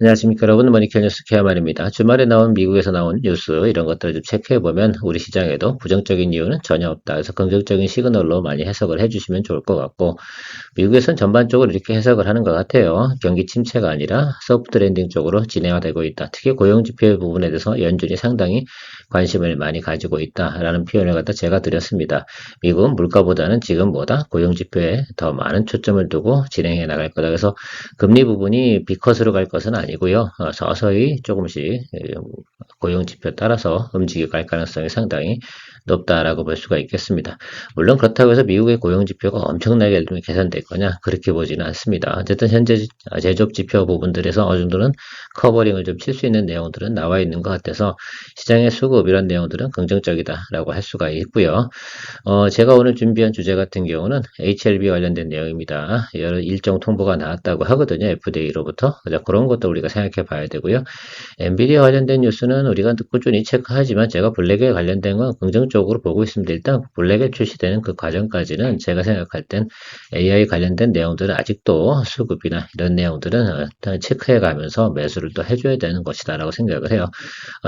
안녕하십니까 여러분, 머니kel 뉴스 케어만입니다. 주말에 나온 미국에서 나온 뉴스 이런 것들을 좀 체크해보면 우리 시장에도 부정적인 이유는 전혀 없다. 그래서 긍정적인 시그널로 많이 해석을 해주시면 좋을 것 같고, 미국에서는 전반적으로 이렇게 해석을 하는 것 같아요. 경기 침체가 아니라 소프트 랜딩 쪽으로 진행되고 있다. 특히 고용지표 부분에 대해서 연준이 상당히 관심을 많이 가지고 있다라는 표현을 갖다 제가 드렸습니다. 미국은 물가보다는 지금 뭐다? 고용지표에 더 많은 초점을 두고 진행해 나갈 거다. 그래서 금리 부분이 B컷으로 갈 것은 아니고요. 서서히 조금씩 고용지표 따라서 움직여 갈 가능성이 상당히 높다라고 볼 수가 있겠습니다. 물론 그렇다고 해서 미국의 고용지표가 엄청나게 개선될 거냐? 그렇게 보지는 않습니다. 어쨌든 현재 제조업지표 부분들에서 어느 정도는 커버링을 좀 칠 수 있는 내용들은 나와 있는 것 같아서 시장의 수급 이런 내용들은 긍정적이다라고 할 수가 있고요. 제가 오늘 준비한 주제 같은 경우는 HLB 관련된 내용입니다. 여러 일정 통보가 나왔다고 하거든요. FDA로부터. 그런 것도 우리가 생각해 봐야 되고요. 엔비디아 관련된 뉴스는 우리가 꾸준히 체크하지만 제가 블랙에 관련된 건 긍정적으로 보고 있습니다. 일단 블랙에 출시되는 그 과정까지는 제가 생각할 땐 AI 관련된 내용들은 아직도 수급이나 이런 내용들은 체크해 가면서 매수를 또 해줘야 되는 것이다라고 생각을 해요.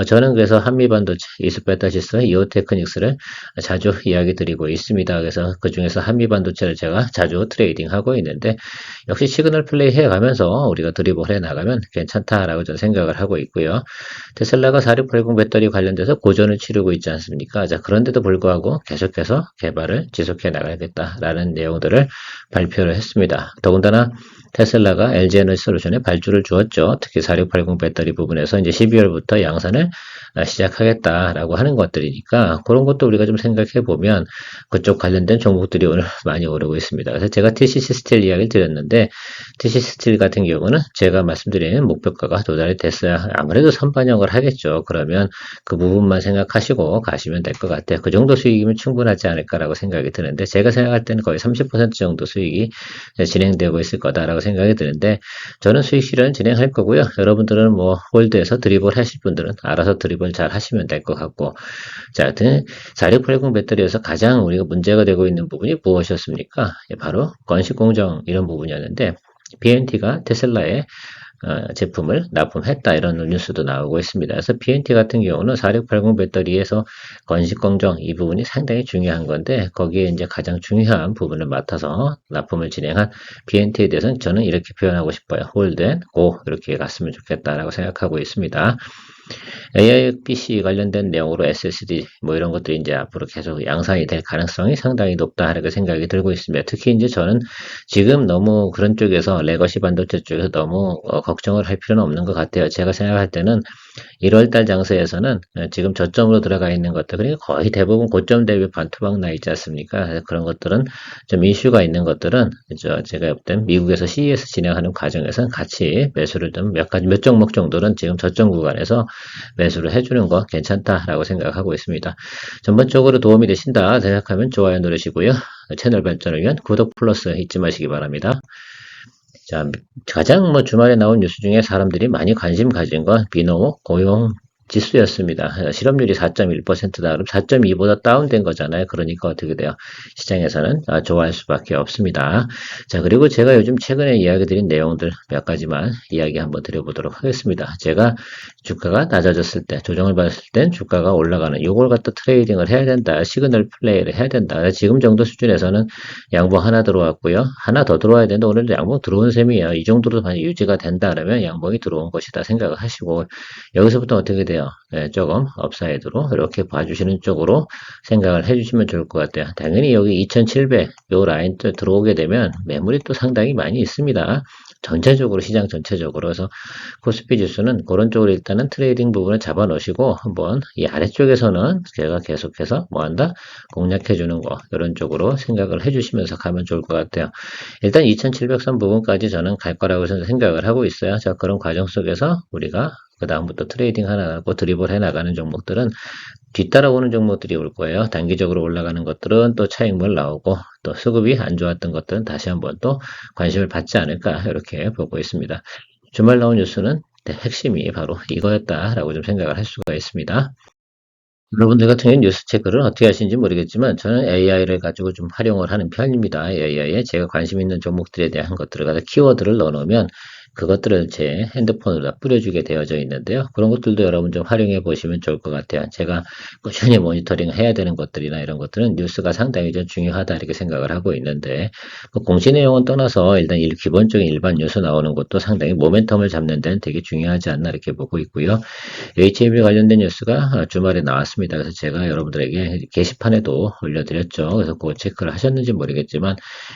저는 그래서 한미반도체, 이스페타시스, 이오테크닉스를 자주 이야기 드리고 있습니다. 그래서 그 중에서 한미반도체를 제가 자주 트레이딩하고 있는데 역시 시그널 플레이 해가면서 우리가 드리블 해 나가면 괜찮다라고 저는 생각을 하고 있고요. 테슬라가 4680 배터리 관련돼서 고전을 치르고 있지 않습니까? 자, 그런데도 불구하고 계속해서 개발을 지속해 나가야겠다라는 내용들을 발표를 했습니다. 더군다나 테슬라가 LG 에너지 솔루션에 발주를 주었죠. 특히 4680 배터리 부분에서 이제 12월부터 양산을 시작하겠다라고 하는 것들이니까 그런 것도 우리가 좀 생각해 보면 그쪽 관련된 종목들이 오늘 많이 오르고 있습니다. 그래서 제가 TCC 스틸 이야기를 드렸는데 TCC 스틸 같은 경우는 제가 말씀드리는 목표가가 도달이 됐어야 아무래도 선반영을 하겠죠. 그러면 그 부분만 생각하시고 가시면 될 것 같아요. 그 정도 수익이면 충분하지 않을까라고 생각이 드는데 제가 생각할 때는 거의 30% 정도 수익이 진행되고 있을 거다라고 생각이 드는데 저는 수익 실현 진행할 거고요. 여러분들은 뭐 홀드해서 드리블 하실 분들은 알아서 드리블 잘 하시면 될 것 같고, 자, 하여튼 4680 배터리에서 가장 우리가 문제가 되고 있는 부분이 무엇이었습니까? 바로 건식 공정 이런 부분이었는데 BNT가 테슬라에 제품을 납품했다 이런 뉴스도 나오고 있습니다. 그래서 BNT 같은 경우는 4680 배터리에서 건식 공정 이 부분이 상당히 중요한 건데 거기에 이제 가장 중요한 부분을 맡아서 납품을 진행한 BNT에 대해서는 저는 이렇게 표현하고 싶어요. 홀드 앤 고 이렇게 갔으면 좋겠다라고 생각하고 있습니다. AI PC 관련된 내용으로 SSD 뭐 이런 것들이 이제 앞으로 계속 양산이 될 가능성이 상당히 높다 이렇게 생각이 들고 있습니다. 특히 이제 저는 지금 너무 그런 쪽에서 레거시 반도체 쪽에서 너무 걱정을 할 필요는 없는 것 같아요. 제가 생각할 때는 1월달 장세에서는 지금 저점으로 들어가 있는 것들, 그러니까 거의 대부분 고점 대비 반토막 나 있지 않습니까? 그런 것들은 좀 이슈가 있는 것들은 제가 볼 땐 미국에서 CES 진행하는 과정에서 같이 매수를 좀 몇 종목 정도는 지금 저점 구간에서 매수를 해주는 거 괜찮다라고 생각하고 있습니다. 전반적으로 도움이 되신다 생각하면 좋아요 누르시고요. 채널 발전을 위한 구독 플러스 잊지 마시기 바랍니다. 자, 가장 뭐 주말에 나온 뉴스 중에 사람들이 많이 관심 가진 건 비노 고용 지수였습니다. 실업률이 4.1%다. 그럼 4.2보다 다운된 거잖아요. 그러니까 어떻게 돼요? 시장에서는 좋아할 수밖에 없습니다. 자, 그리고 제가 요즘 최근에 이야기 드린 내용들 몇 가지만 이야기 한번 드려보도록 하겠습니다. 제가 주가가 낮아졌을 때, 조정을 받았을 땐 주가가 올라가는, 요걸 갖다 트레이딩을 해야 된다. 시그널 플레이를 해야 된다. 지금 정도 수준에서는 양봉 하나 들어왔고요. 하나 더 들어와야 되는데 오늘도 양봉 들어온 셈이에요. 이 정도로 유지가 된다 그러면 양봉이 들어온 것이다 생각을 하시고 여기서부터 어떻게 돼요? 네, 조금 업사이드로 이렇게 봐주시는 쪽으로 생각을 해주시면 좋을 것 같아요. 당연히 여기 2700, 요 라인 또 들어오게 되면 매물이 또 상당히 많이 있습니다. 전체적으로 시장 전체적으로 그래서 코스피 지수는 그런 쪽으로 일단은 트레이딩 부분을 잡아 놓으시고 한번 이 아래쪽에서는 제가 계속해서 뭐 한다? 공략해 주는 거 이런 쪽으로 생각을 해 주시면서 가면 좋을 것 같아요. 일단 2700선 부분까지 저는 갈 거라고 생각을 하고 있어요. 자, 그런 과정 속에서 우리가 그 다음부터 트레이딩 하나 하고 드리블 해 나가는 종목들은 뒤따라오는 종목들이 올 거예요. 단기적으로 올라가는 것들은 또 차익물 나오고 또 수급이 안 좋았던 것들은 다시 한번 또 관심을 받지 않을까 이렇게 보고 있습니다. 주말 나온 뉴스는 핵심이 바로 이거였다라고 좀 생각을 할 수가 있습니다. 여러분들 같은 경우는 뉴스 체크를 어떻게 하시는지 모르겠지만 저는 AI를 가지고 좀 활용을 하는 편입니다. AI에 제가 관심 있는 종목들에 대한 것들을 가지고 키워드를 넣어놓으면 그것들을 제 핸드폰으로 다 뿌려주게 되어져 있는데요. 그런 것들도 여러분 좀 활용해 보시면 좋을 것 같아요. 제가 꾸준히 모니터링 해야 되는 것들이나 이런 것들은 뉴스가 상당히 좀 중요하다 이렇게 생각을 하고 있는데, 그 공시 내용은 떠나서 일단 기본적인 일반 뉴스 나오는 것도 상당히 모멘텀을 잡는 데는 되게 중요하지 않나 이렇게 보고 있고요. HLB 관련된 뉴스가 주말에 나왔습니다. 그래서 제가 여러분들에게 게시판에도 올려드렸죠. 그래서 그거 체크를 하셨는지 모르겠지만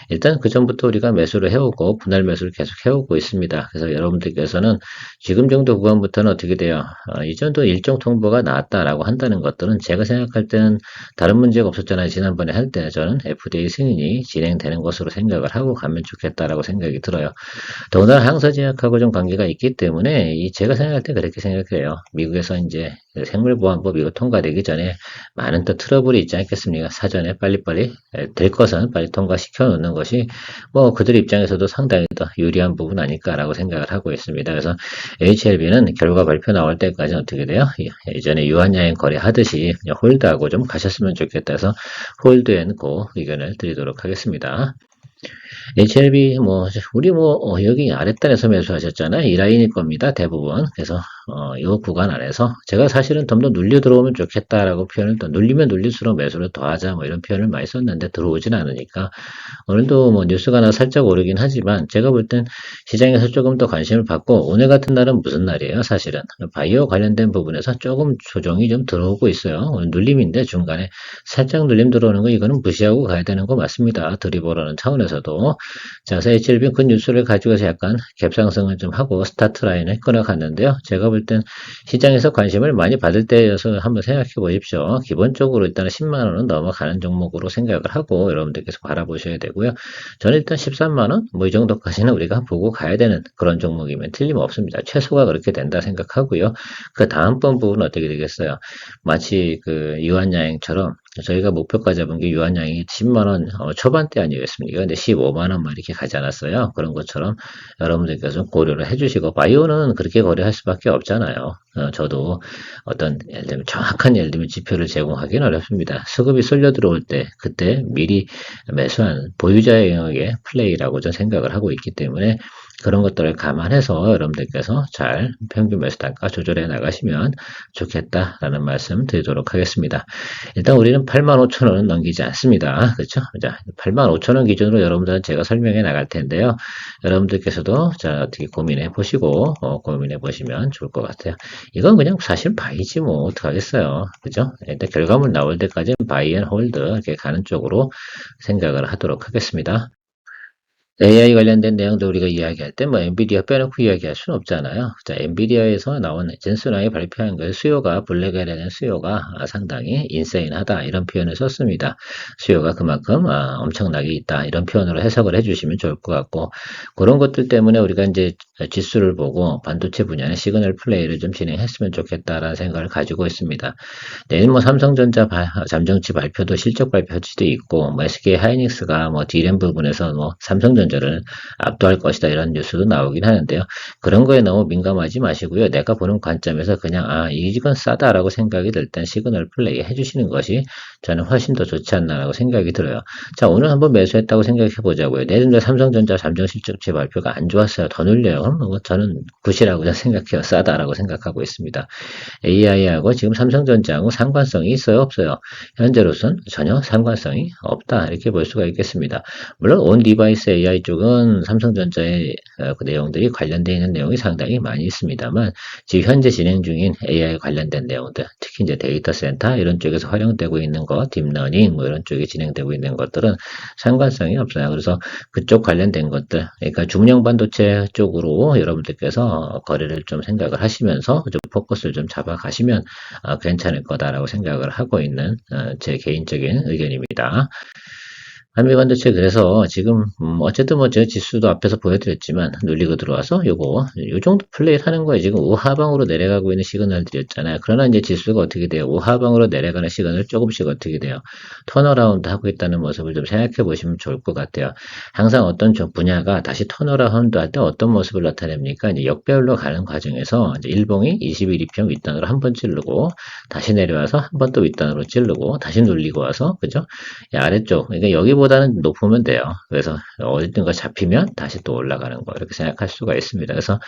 일단 그 전부터 우리가 매수를 해오고 분할 매수를 계속 해오고 있습니다. 그래서 여러분들께서는 지금 정도 구간부터는 어떻게 돼요? 이 정도 일정 통보가 나왔다라고 한다는 것들은 제가 생각할 때는 다른 문제가 없었잖아요. 지난번에 할 때 저는 FDA 승인이 진행되는 것으로 생각을 하고 가면 좋겠다라고 생각이 들어요. 더군다나 항서제약하고 좀 관계가 있기 때문에 제가 생각할 때 그렇게 생각해요. 미국에서 이제 생물보안법 이거 통과되기 전에 많은 또 트러블이 있지 않겠습니까? 사전에 빨리빨리 될 것은 빨리 통과시켜 놓는 것이 뭐 그들 입장에서도 상당히 더 유리한 부분 아닐까라고 생각을 하고 있습니다. 그래서 HLB는 결과 발표 나올 때까지 어떻게 돼요? 예전에 유한야행 거래하듯이 그냥 홀드하고 좀 가셨으면 좋겠다 해서 홀드앤고 의견을 드리도록 하겠습니다. HLB 우리 여기 아랫단에서 매수하셨잖아요. 이 라인일 겁니다. 대부분. 그래서 이 구간 안에서 제가 사실은 좀 더 눌려 들어오면 좋겠다라고 표현을 또 눌리면 눌릴수록 매수를 더 하자 이런 표현을 많이 썼는데 들어오진 않으니까 오늘도 뉴스가 하나 살짝 오르긴 하지만 제가 볼 땐 시장에서 조금 더 관심을 받고 오늘 같은 날은 무슨 날이에요? 사실은 바이오 관련된 부분에서 조금 조정이 좀 들어오고 있어요. 오늘 눌림인데 중간에 살짝 눌림 들어오는 거 이거는 무시하고 가야 되는 거 맞습니다. 들이보라는 차원에서도. 자, 그래서 HLB 그 뉴스를 가지고서 약간 갭상승을 좀 하고 스타트 라인을 끊어갔는데요. 제가 볼 땐 시장에서 관심을 많이 받을 때여서 한번 생각해 보십시오. 기본적으로 일단은 10만 원은 넘어가는 종목으로 생각을 하고 여러분들께서 바라보셔야 되고요. 저는 일단 13만 원, 이 정도까지는 우리가 보고 가야 되는 그런 종목이면 틀림없습니다. 최소가 그렇게 된다 생각하고요. 그 다음번 부분은 어떻게 되겠어요? 마치 그 유한야행처럼 저희가 목표가 잡은 게 유한양이 10만원 초반대 아니겠습니까? 근데 15만원만 이렇게 가지 않았어요. 그런 것처럼 여러분들께서 고려를 해주시고, 바이오는 그렇게 거래할 수밖에 없잖아요. 저도 예를 들면 예를 들면 지표를 제공하기는 어렵습니다. 수급이 쏠려 들어올 때, 그때 미리 매수한 보유자의 영역의 플레이라고 저는 생각을 하고 있기 때문에 그런 것들을 감안해서 여러분들께서 잘 평균 매수 단가 조절해 나가시면 좋겠다라는 말씀 드리도록 하겠습니다. 일단 우리는 85,000원은 넘기지 않습니다. 그렇죠? 자, 85,000원 기준으로 여러분들은 제가 설명해 나갈 텐데요. 여러분들께서도 자, 어떻게 고민해 보시고 고민해 보시면 좋을 것 같아요. 이건 그냥 사실 바이지 어떡하겠어요. 그죠? 일단 결과물 나올 때까지는 바이 앤 홀드 이렇게 가는 쪽으로 생각을 하도록 하겠습니다. AI 관련된 내용도 우리가 이야기할 때 엔비디아 빼놓고 이야기할 수는 없잖아요. 자, 엔비디아에서 나온 젠슨왕이 발표한 그 수요가 블랙에 대한 수요가 상당히 인세인하다 이런 표현을 썼습니다. 수요가 그만큼 엄청나게 있다 이런 표현으로 해석을 해주시면 좋을 것 같고 그런 것들 때문에 우리가 이제 지수를 보고 반도체 분야의 시그널 플레이를 좀 진행했으면 좋겠다라는 생각을 가지고 있습니다. 내일 삼성전자 잠정치 발표도 실적 발표도 있고 SK 하이닉스가 D램 부분에서 삼성전자를 압도할 것이다 이런 뉴스도 나오긴 하는데요. 그런 거에 너무 민감하지 마시고요. 내가 보는 관점에서 그냥 이건 싸다라고 생각이 들 땐 시그널 플레이 해주시는 것이 저는 훨씬 더 좋지 않나라고 생각이 들어요. 자, 오늘 한번 매수했다고 생각해 보자고요. 내일 삼성전자 잠정 실적치 발표가 안 좋았어요. 더 눌려요. 그럼 저는 굿이라고 생각해요. 싸다라고 생각하고 있습니다. AI하고 지금 삼성전자하고 상관성이 있어요, 없어요? 현재로선 전혀 상관성이 없다 이렇게 볼 수가 있겠습니다. 물론 온 디바이스 AI 쪽은 삼성전자의 그 내용들이 관련되어 있는 내용이 상당히 많이 있습니다만 지금 현재 진행 중인 AI 관련된 내용들, 특히 이제 데이터 센터 이런 쪽에서 활용되고 있는 것, 딥러닝 이런 쪽에 진행되고 있는 것들은 상관성이 없어요. 그래서 그쪽 관련된 것들, 그러니까 중형 반도체 쪽으로 여러분들께서 거래를 좀 생각을 하시면서 좀 포커스를 좀 잡아가시면 괜찮을 거다라고 생각을 하고 있는 제 개인적인 의견입니다. 한미반도체 그래서 지금 어쨌든 제 지수도 앞에서 보여드렸지만 눌리고 들어와서 요 정도 플레이를 하는 거예요. 지금 우하방으로 내려가고 있는 시그널들이었잖아요. 그러나 이제 지수가 어떻게 돼요? 우하방으로 내려가는 시그널 조금씩 어떻게 돼요? 턴어라운드 하고 있다는 모습을 좀 생각해 보시면 좋을 것 같아요. 항상 어떤 분야가 다시 턴어라운드 할 때 어떤 모습을 나타냅니까? 이제 역배열로 가는 과정에서 이제 일봉이 21, 2평 윗단으로 한 번 찌르고 다시 내려와서 한 번 또 윗단으로 찌르고 다시 눌리고 와서 그죠? 아래쪽 그러니까 여기 단기보다는 높으면 돼요. 그래서 어디든가 잡히면 다시 또 올라가는 거 이렇게 생각할 수가 있습니다. 그래서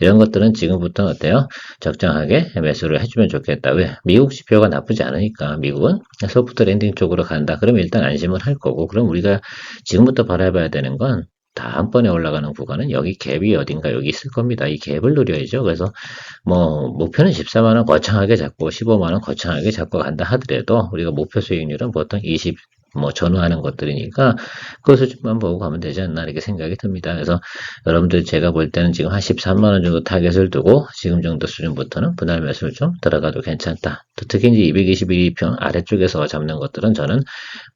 이런 것들은 지금부터 어때요? 적정하게 매수를 해주면 좋겠다. 왜? 미국 지표가 나쁘지 않으니까 미국은 소프트 랜딩 쪽으로 간다. 그럼 일단 안심을 할 거고 그럼 우리가 지금부터 바라봐야 되는 건 다음번에 올라가는 구간은 여기 갭이 어딘가 여기 있을 겁니다. 이 갭을 노려야죠. 그래서 뭐 목표는 14만 원 거창하게 잡고 15만 원 거창하게 잡고 간다 하더라도 우리가 목표 수익률은 보통 20 뭐 전후하는 것들이니까 그 수준만 보고 가면 되지 않나 이렇게 생각이 듭니다. 그래서 여러분들 제가 볼 때는 지금 한 13만 원 정도 타겟을 두고 지금 정도 수준부터는 분할 매수를 좀 들어가도 괜찮다. 또 특히 이제 221평 아래쪽에서 잡는 것들은 저는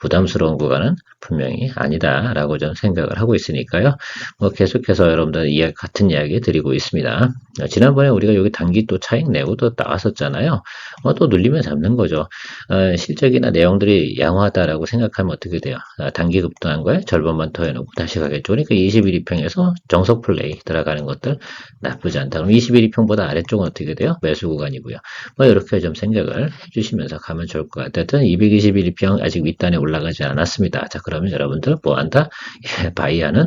부담스러운 구간은 분명히 아니다라고 좀 생각을 하고 있으니까요. 뭐 계속해서 여러분들 같은 이야기 드리고 있습니다. 지난번에 우리가 여기 단기 또 차익 내고 또 나왔었잖아요. 또 눌리면 잡는 거죠. 실적이나 내용들이 양호하다라고 생각하면 어떻게 돼요? 단기 급등한 거에 절반만 더 해놓고 다시 가겠죠. 그러니까 21위평에서 정석 플레이 들어가는 것들 나쁘지 않다. 그럼 21위평보다 아래쪽은 어떻게 돼요? 매수 구간이고요. 뭐 이렇게 좀 생각을 해주시면서 가면 좋을 것 같아요. 하여튼 221위평 아직 윗단에 올라가지 않았습니다. 자, 그러면 여러분들 뭐 한다? 바이하는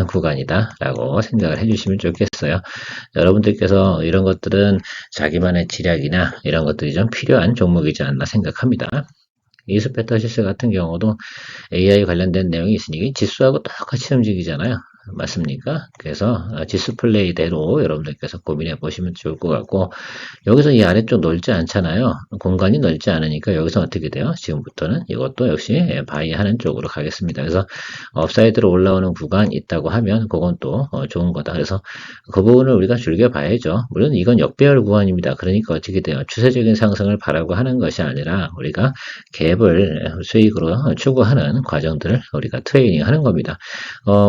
구간이다라고 생각을 해주시면 좋겠어요. 여러분들께서 이런 것들은 자기만의 지략이나 이런 것들이 좀 필요한 종목이지 않나 생각합니다. 이스페터시스 같은 경우도 AI 관련된 내용이 있으니 지수하고 똑같이 움직이잖아요. 맞습니까? 그래서 지수 플레이대로 여러분들께서 고민해 보시면 좋을 것 같고 여기서 이 아래쪽 넓지 않잖아요. 공간이 넓지 않으니까 여기서 어떻게 돼요? 지금부터는 이것도 역시 바이하는 쪽으로 가겠습니다. 그래서 업사이드로 올라오는 구간 있다고 하면 그건 또 좋은 거다. 그래서 그 부분을 우리가 즐겨봐야죠. 물론 이건 역배열 구간입니다. 그러니까 어떻게 돼요? 추세적인 상승을 바라고 하는 것이 아니라 우리가 갭을 수익으로 추구하는 과정들을 우리가 트레이닝 하는 겁니다.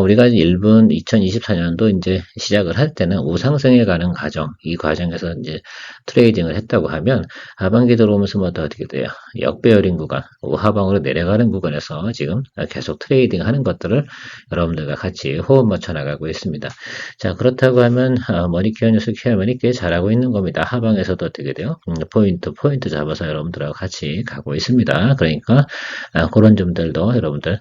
우리가 2024년도 이제 시작을 할 때는 우상승에 가는 과정, 이 과정에서 이제 트레이딩을 했다고 하면 하반기 들어오면서 뭐 어떻게 돼요? 역배열인 구간, 하방으로 내려가는 구간에서 지금 계속 트레이딩 하는 것들을 여러분들과 같이 호흡 맞춰 나가고 있습니다. 자, 그렇다고 하면 머니케어 뉴스 케어머니 꽤 잘하고 있는 겁니다. 하방에서도 어떻게 돼요? 포인트 잡아서 여러분들하고 같이 가고 있습니다. 그러니까 그런 점들도 여러분들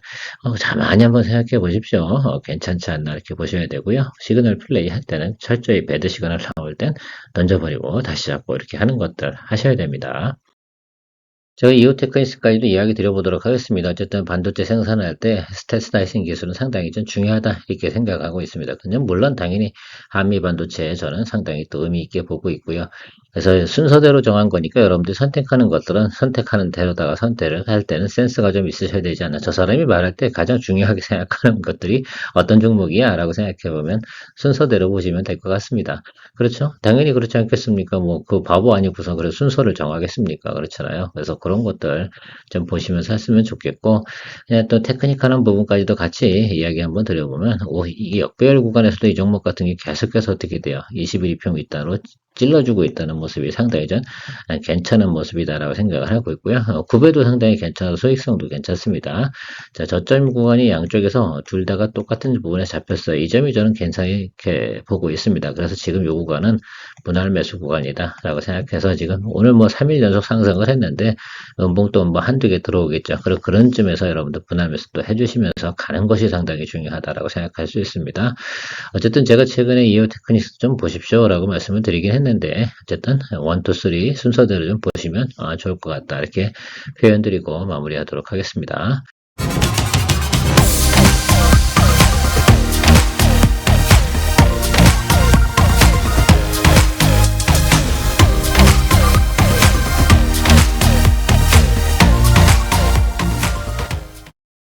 많이 한번 생각해 보십시오. 괜찮지 않나 이렇게 보셔야 되고요. 시그널 플레이 할 때는 철저히 배드 시그널 나올 땐 던져버리고 다시 잡고 이렇게 하는 것들 하셔야 됩니다. 저희 이후 테크니스까지도 이야기 드려보도록 하겠습니다. 어쨌든 반도체 생산할 때 스텔스 다이싱 기술은 상당히 좀 중요하다 이렇게 생각하고 있습니다. 물론 당연히 한미 반도체에 저는 상당히 또 의미 있게 보고 있고요. 그래서 순서대로 정한 거니까 여러분들이 선택하는 것들은 선택하는 대로다가 선택을 할 때는 센스가 좀 있으셔야 되지 않나. 저 사람이 말할 때 가장 중요하게 생각하는 것들이 어떤 종목이야 라고 생각해보면 순서대로 보시면 될 것 같습니다. 그렇죠? 당연히 그렇지 않겠습니까? 뭐 그 바보 아니고서 그래 순서를 정하겠습니까? 그렇잖아요. 그래서 그런 것들 좀 보시면서 했으면 좋겠고 그냥 또 테크니컬한 부분까지도 같이 이야기 한번 드려보면 이게 역배열 구간에서도 이 종목 같은 게 계속해서 어떻게 돼요? 21위평 윗단으로 찔러주고 있다는 모습이 상당히 좀 괜찮은 모습이다라고 생각을 하고 있고요. 구배도 상당히 괜찮아서 수익성도 괜찮습니다. 자, 저점 구간이 양쪽에서 둘 다가 똑같은 부분에 잡혔어요. 이 점이 저는 괜찮게 보고 있습니다. 그래서 지금 이 구간은 분할 매수 구간이다라고 생각해서 지금 오늘 뭐 3일 연속 상승을 했는데 음봉도 뭐 한두 개 들어오겠죠. 그런 쯤에서 여러분들 분할 매수도 해주시면서 가는 것이 상당히 중요하다라고 생각할 수 있습니다. 어쨌든 제가 최근에 이어 테크닉스 좀 보십시오라고 말씀을 드리긴 했는데 어쨌든 1, 2, 3 순서대로 좀 보시면 좋을 것 같다 이렇게 표현 드리고 마무리하도록 하겠습니다.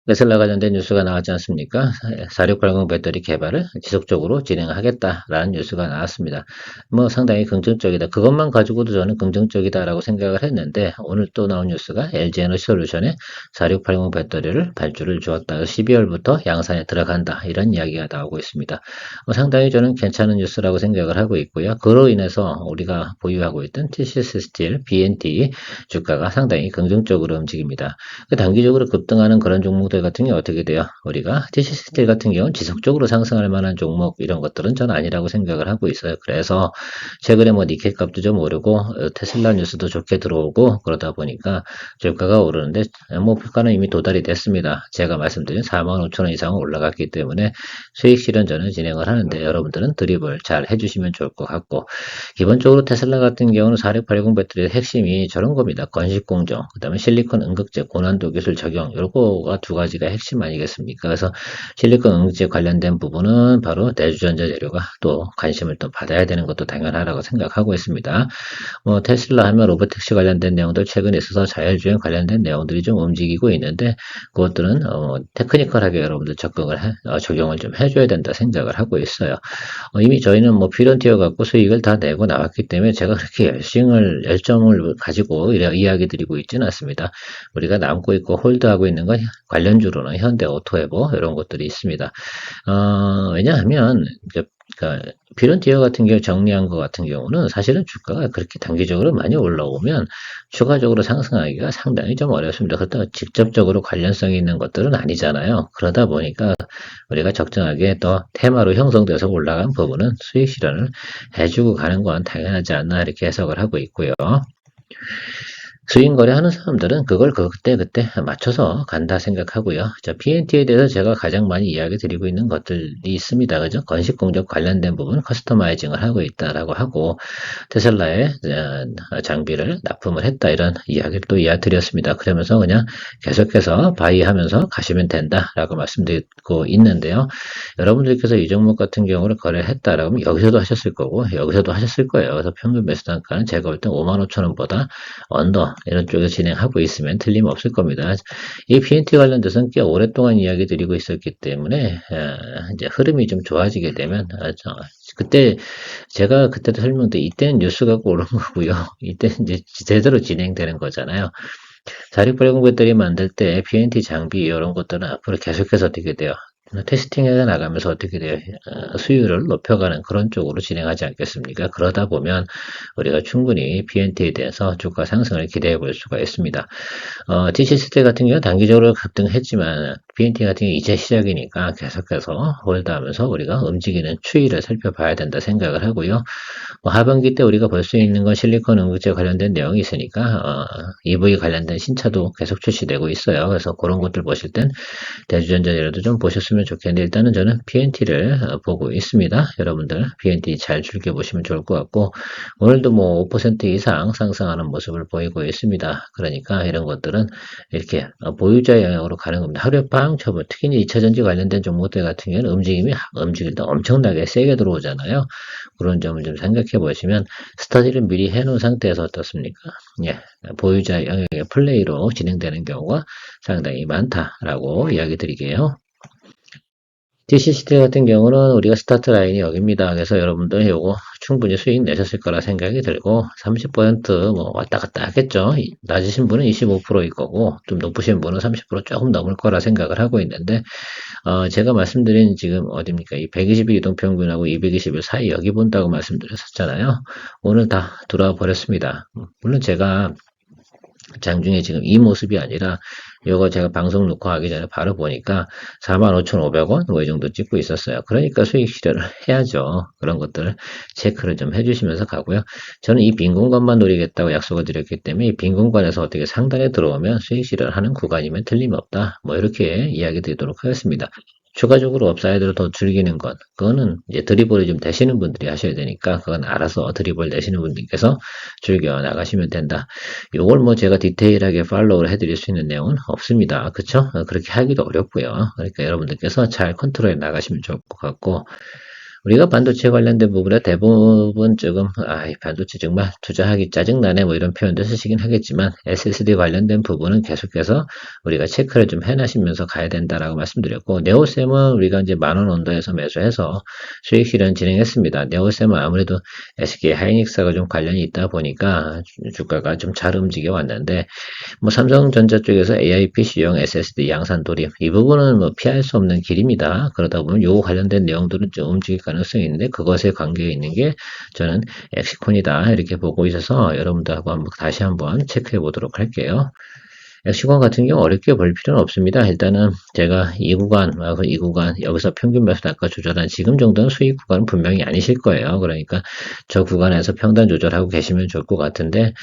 테슬라 관련된 뉴스가 나왔지 않습니까? 4680 배터리 개발을 지속적으로 진행하겠다라는 뉴스가 나왔습니다. 뭐 상당히 긍정적이다. 그것만 가지고도 저는 긍정적이다라고 생각을 했는데 오늘 또 나온 뉴스가 LG 에너지솔루션에 4680 배터리를 발주를 주었다. 12월부터 양산에 들어간다. 이런 이야기가 나오고 있습니다. 상당히 저는 괜찮은 뉴스라고 생각을 하고 있고요. 그로 인해서 우리가 보유하고 있던 TCS 스틸, BNT 주가가 상당히 긍정적으로 움직입니다. 단기적으로 급등하는 그런 종목들 종목들 같은 경우 어떻게 돼요? 우리가 TCCT 같은 경우는 지속적으로 상승할 만한 종목 이런 것들은 전 아니라고 생각을 하고 있어요. 그래서 최근에 뭐 니켈 값도 좀 오르고 테슬라 뉴스도 좋게 들어오고 그러다 보니까 주가가 오르는데 목표가는 이미 도달이 됐습니다. 제가 말씀드린 45,000원 이상은 올라갔기 때문에 수익 실현 저는 진행을 하는데 여러분들은 드립을 잘 해주시면 좋을 것 같고 기본적으로 테슬라 같은 경우는 4680 배터리의 핵심이 저런 겁니다. 건식 공정, 그 다음에 실리콘 응급제, 고난도 기술 적용, 요거가 두 가지가 핵심 아니겠습니까? 그래서 실리콘 응급제 관련된 부분은 바로 대주전자 재료가 또 관심을 또 받아야 되는 것도 당연하다고 생각하고 있습니다. 테슬라 하면 로보택시 관련된 내용들 최근에 있어서 자율주행 관련된 내용들이 좀 움직이고 있는데 그것들은 테크니컬하게 여러분들 적용을 좀 해줘야 된다 생각을 하고 있어요. 이미 저희는 뭐 필런티어 갖고 수익을 다 내고 나왔기 때문에 제가 그렇게 열정을 가지고 이야기 드리고 있지는 않습니다. 우리가 남고 있고 홀드하고 있는 건 관련주로는 현대 오토에버 이런 것들이 있습니다. 왜냐하면 그러니까 필런티어 같은 경우 정리한 것 같은 경우는 사실은 주가가 그렇게 단기적으로 많이 올라오면 추가적으로 상승하기가 상당히 좀 어렵습니다. 그렇다고 직접적으로 관련성이 있는 것들은 아니잖아요. 그러다 보니까 우리가 적정하게 더 테마로 형성돼서 올라간 부분은 수익 실현을 해주고 가는 건 당연하지 않나 이렇게 해석을 하고 있고요. 스윙 거래하는 사람들은 그걸 그때 맞춰서 간다 생각하고요. 자, PNT에 대해서 제가 가장 많이 이야기 드리고 있는 것들이 있습니다. 그죠? 건식 공정 관련된 부분 커스터마이징을 하고 있다라고 하고 테슬라에 장비를 납품을 했다 이런 이야기를 또 이야기드렸습니다. 그러면서 그냥 계속해서 바이하면서 가시면 된다라고 말씀드리고 있는데요. 여러분들께서 이 종목 같은 경우를 거래를 했다라고 하면 여기서도 하셨을 거고 여기서도 하셨을 거예요. 그래서 평균 매수 단가는 제가 볼 때 55,000원보다 언더 이런 쪽에서 진행하고 있으면 틀림없을 겁니다. 이 PNT 관련돼서는 꽤 오랫동안 이야기 드리고 있었기 때문에 이제 흐름이 좀 좋아지게 되면 그때 제가 그때도 설명드린 이때는 뉴스 갖고 오른 거고요. 이때는 이제 제대로 진행되는 거잖아요. 4680 배터리 만들 때 PNT 장비 이런 것들은 앞으로 계속해서 어떻게 돼요? 테스팅해 나가면서 어떻게 돼요? 수율을 높여가는 그런 쪽으로 진행하지 않겠습니까? 그러다 보면 우리가 충분히 PNT에 대해서 주가 상승을 기대해 볼 수가 있습니다. TCST 같은 경우는 단기적으로 급등했지만 BNT 같은 경우 이제 시작이니까 계속해서 홀드하면서 우리가 움직이는 추이를 살펴봐야 된다 생각을 하고요. 하반기 때 우리가 볼 수 있는 건 실리콘 응급제 관련된 내용이 있으니까 EV 관련된 신차도 계속 출시되고 있어요. 그래서 그런 것들 보실 땐 대주전자재료도 좀 보셨으면 좋겠는데 일단은 저는 PNT를 보고 있습니다. 여러분들 PNT 잘 즐겨보시면 좋을 것 같고 오늘도 뭐 5% 이상 상승하는 모습을 보이고 있습니다. 그러니까 이런 것들은 이렇게 보유자 영역으로 가는 겁니다. 하루에 빵 쳐버 특히 2차전지 관련된 종목들 같은 경우는 움직일 때 엄청나게 세게 들어오잖아요. 그런 점을 좀 생각해 보시면 스터디를 미리 해놓은 상태에서 어떻습니까? 예, 보유자 영역의 플레이로 진행되는 경우가 상당히 많다라고 이야기 드리게요. TCCT 같은 경우는 우리가 스타트 라인이 여기입니다. 그래서 여러분들 요거 충분히 수익 내셨을 거라 생각이 들고 30%뭐 왔다 갔다 하겠죠. 낮으신 분은 25%일 거고 좀 높으신 분은 30% 조금 넘을 거라 생각을 하고 있는데 제가 말씀드린 지금 어딥니까? 이 120일 이동평균하고 220일 사이 여기 본다고 말씀드렸었잖아요. 오늘 다 들어와 버렸습니다. 물론 제가 장중에 지금 이 모습이 아니라 요거 제가 방송 녹화하기 전에 바로 보니까 45,500원 뭐 이 정도 찍고 있었어요. 그러니까 수익 실현을 해야죠. 그런 것들을 체크를 좀 해주시면서 가고요. 저는 이 빈 공간만 노리겠다고 약속을 드렸기 때문에 이 빈 공간에서 어떻게 상단에 들어오면 수익 실현하는 구간이면 틀림없다. 뭐 이렇게 이야기 드리도록 하겠습니다. 추가적으로 업사이드를 더 즐기는 것, 그거는 이제 드리블을 좀 되시는 분들이 하셔야 되니까, 그건 알아서 드리블 내시는 분들께서 즐겨 나가시면 된다. 요걸 뭐 제가 디테일하게 팔로우를 해드릴 수 있는 내용은 없습니다. 그쵸? 그렇게 하기도 어렵고요. 그러니까 여러분들께서 잘 컨트롤해 나가시면 좋을 것 같고, 우리가 반도체 관련된 부분에 대부분 조금 반도체 정말 투자하기 짜증나네 뭐 이런 표현도 쓰시긴 하겠지만 SSD 관련된 부분은 계속해서 우리가 체크를 좀 해나시면서 가야 된다라고 말씀드렸고 네오셈은 우리가 이제 10,000원 언더에서 매수해서 수익 실현 진행했습니다. 네오셈은 아무래도 SK 하이닉스가 좀 관련이 있다 보니까 주가가 좀 잘 움직여 왔는데 뭐 삼성전자 쪽에서 AI PC용 SSD 양산 돌입 이 부분은 뭐 피할 수 없는 길입니다. 그러다 보면 요 관련된 내용들은 좀 움직일 가능성이 있는데 그것에 관계에 있는 게 저는 엑시콘이다 이렇게 보고 있어서 여러분들하고 다시 한번 체크해 보도록 할게요. 시권 같은 경우 어렵게 볼 필요는 없습니다. 일단은 제가 이 구간 여기서 평균 매수 단가 조절한 지금 정도는 수익 구간은 분명히 아니실 거예요. 그러니까 저 구간에서 평단 조절하고 계시면 좋을 것 같은데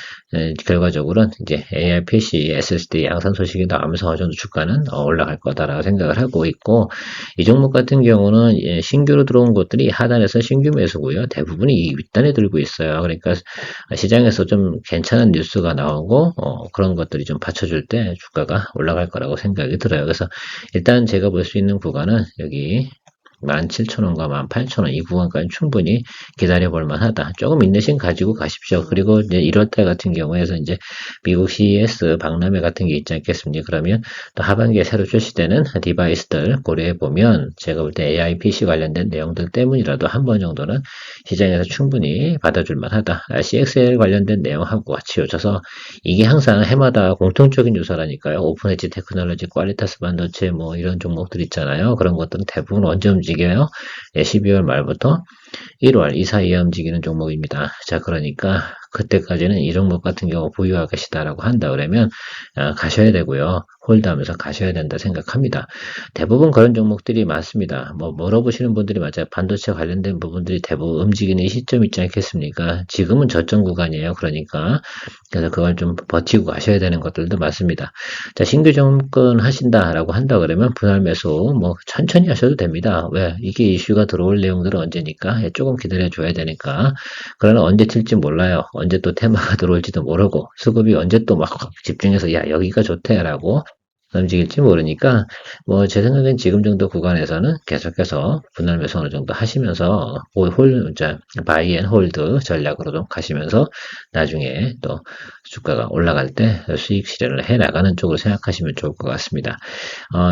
결과적으로는 이제 AI, PC, SSD 양산 소식이 나오면서 어느 정도 주가는 올라갈 거다라고 생각을 하고 있고 이 종목 같은 경우는 신규로 들어온 곳들이 하단에서 신규 매수고요. 대부분이 이 윗단에 들고 있어요. 그러니까 시장에서 좀 괜찮은 뉴스가 나오고 그런 것들이 좀 받쳐줄 때 주가가 올라갈 거라고 생각이 들어요. 그래서 일단 제가 볼 수 있는 구간은 여기 17,000원과 18,000원 이 구간까지 충분히 기다려볼 만하다. 조금 인내심 가지고 가십시오. 그리고 이제 1월달 같은 경우에서 이제 미국 CES 박람회 같은 게 있지 않겠습니까? 그러면 또 하반기에 새로 출시되는 디바이스들 고려해 보면 제가 볼 때 AI, PC 관련된 내용들 때문이라도 한 번 정도는 시장에서 충분히 받아줄 만하다. CXL 관련된 내용하고 같이 엮어서 이게 항상 해마다 공통적인 요소라니까요. 오픈 엣지 테크놀로지, 퀄리타스 반도체 뭐 이런 종목들 있잖아요. 그런 것들은 대부분 언제 움직여요? 12월 말부터 1월 이 사이에 움직이는 종목입니다. 자, 그러니까 그때까지는 이 종목 같은 경우 보유하고 계시다라고 한다 그러면 가셔야 되고요. 홀드하면서 가셔야 된다 생각합니다. 대부분 그런 종목들이 많습니다. 뭐 물어보시는 분들이 맞아요. 반도체 관련된 부분들이 대부분 움직이는 이 시점 있지 않겠습니까? 지금은 저점 구간이에요. 그러니까 그래서 그걸 좀 버티고 가셔야 되는 것들도 많습니다. 자, 신규 접근 하신다라고 한다 그러면 분할 매수 뭐 천천히 하셔도 됩니다. 왜? 이게 이슈가 들어올 내용들은 언제니까 조금 기다려 줘야 되니까. 그러나 언제 튈지 몰라요. 언제 또 테마가 들어올지도 모르고 수급이 언제 또 막 집중해서 야 여기가 좋대라고 움직일지 모르니까 뭐 제 생각엔 지금 정도 구간에서는 계속해서 분할 매수 어느 정도 하시면서 바이 앤 홀드 전략으로 좀 가시면서 나중에 또 주가가 올라갈 때 수익 실현을 해 나가는 쪽으로 생각하시면 좋을 것 같습니다.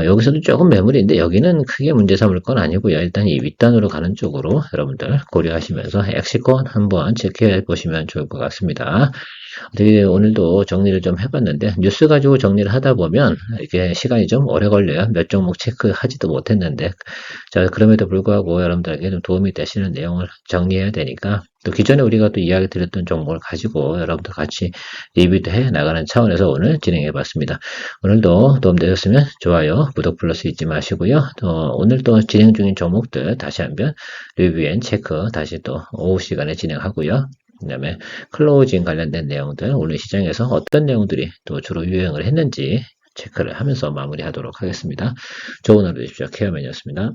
여기서도 조금 매물인데 여기는 크게 문제 삼을 건 아니고요. 일단 이 윗단으로 가는 쪽으로 여러분들 고려하시면서 엑시권 한번 체크해 보시면 좋을 것 같습니다. 어떻게 오늘도 정리를 좀 해봤는데 뉴스 가지고 정리를 하다 보면 이게 시간이 좀 오래 걸려요. 몇 종목 체크하지도 못했는데 자 그럼에도 불구하고 여러분들에게 좀 도움이 되시는 내용을 정리해야 되니까 또 기존에 우리가 또 이야기 드렸던 종목을 가지고 여러분들 같이 리뷰도 해 나가는 차원에서 오늘 진행해 봤습니다. 오늘도 도움되셨으면 좋아요, 구독 플러스 잊지 마시고요. 오늘 또 진행 중인 종목들 다시 한번 리뷰 앤 체크 다시 또 오후 시간에 진행하고요. 그 다음에 클로징 관련된 내용들 오늘 시장에서 어떤 내용들이 또 주로 유행을 했는지 체크를 하면서 마무리하도록 하겠습니다. 좋은 하루 되십시오. 케어맨이었습니다.